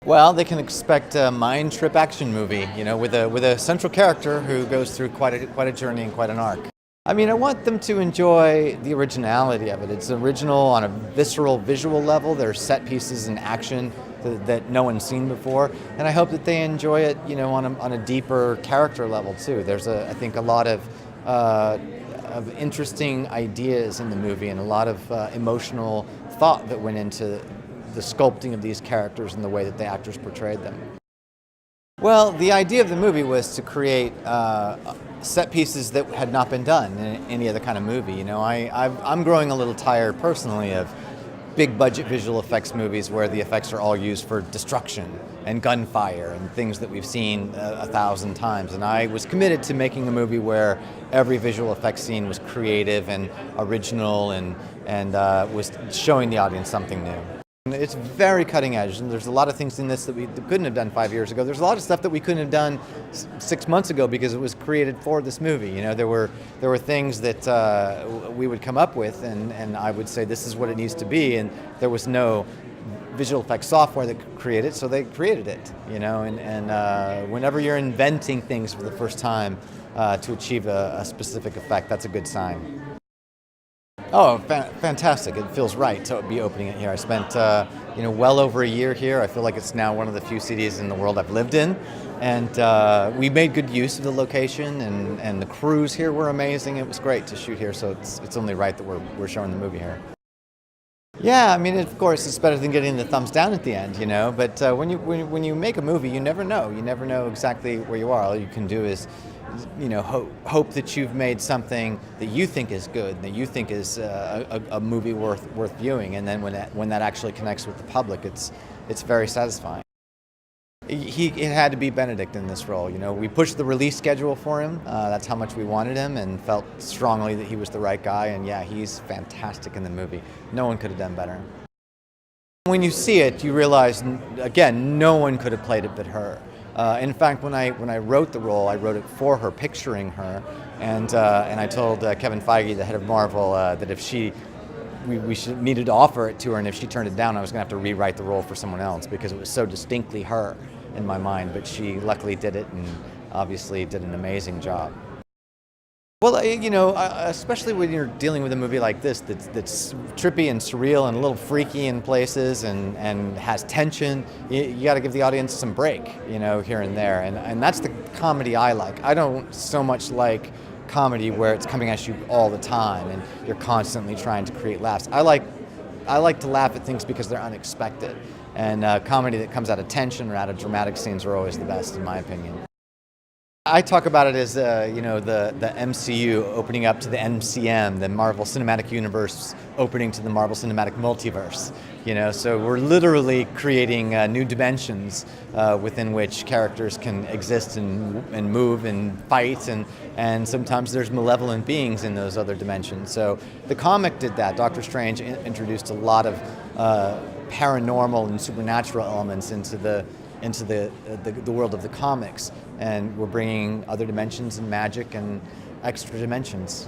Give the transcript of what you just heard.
Well, they can expect a mind trip action movie, with a central character who goes through quite a journey and quite an arc. I mean, I want them to enjoy the originality of it. It's original on a visceral, visual level. There's set pieces and action that no one's seen before, and I hope that they enjoy it, on a deeper character level too. There's I think a lot of interesting ideas in the movie and a lot of emotional thought that went into the sculpting of these characters and the way that the actors portrayed them. Well, the idea of the movie was to create set pieces that had not been done in any other kind of movie. I'm growing a little tired personally of big budget visual effects movies where the effects are all used for destruction and gunfire and things that we've seen 1,000 times. And I was committed to making a movie where every visual effects scene was creative and original and was showing the audience something new. It's very cutting edge, and there's a lot of things in this that we couldn't have done 5 years ago. There's a lot of stuff that we couldn't have done 6 months ago because it was created for this movie. There were things that we would come up with, and I would say this is what it needs to be, and there was no visual effects software that could create it, so they created it. And whenever you're inventing things for the first time to achieve a specific effect, that's a good sign. Oh, fantastic. It feels right to be opening it here. I spent well over a year here. I feel like it's now one of the few cities in the world I've lived in. And we made good use of the location, and the crews here were amazing. It was great to shoot here, so it's only right that we're showing the movie here. Yeah, I mean, of course, it's better than getting the thumbs down at the end, But when you make a movie, you never know. You never know exactly where you are. All you can do is hope that you've made something that you think is good, that you think is a movie worth viewing, and then when that actually connects with the public, it's very satisfying. It had to be Benedict in this role. We pushed the release schedule for him. That's how much we wanted him, and felt strongly that he was the right guy. And yeah, he's fantastic in the movie. No one could have done better. When you see it, you realize, again, no one could have played it but her. In fact, when I wrote the role, I wrote it for her, picturing her, and I told Kevin Feige, the head of Marvel, that if we needed to offer it to her, and if she turned it down, I was going to have to rewrite the role for someone else because it was so distinctly her in my mind. But she luckily did it, and obviously did an amazing job. Well, especially when you're dealing with a movie like this that's trippy and surreal and a little freaky in places and has tension, you got to give the audience some break, here and there. And that's the comedy I like. I don't so much like comedy where it's coming at you all the time and you're constantly trying to create laughs. I like to laugh at things because they're unexpected. And comedy that comes out of tension or out of dramatic scenes are always the best, in my opinion. I talk about it as, the MCU opening up to the MCM, the Marvel Cinematic Universe opening to the Marvel Cinematic Multiverse. So we're literally creating new dimensions within which characters can exist and move and fight, and sometimes there's malevolent beings in those other dimensions. So the comic did that. Doctor Strange introduced a lot of paranormal and supernatural elements into the world of the comics, and we're bringing other dimensions and magic and extra dimensions.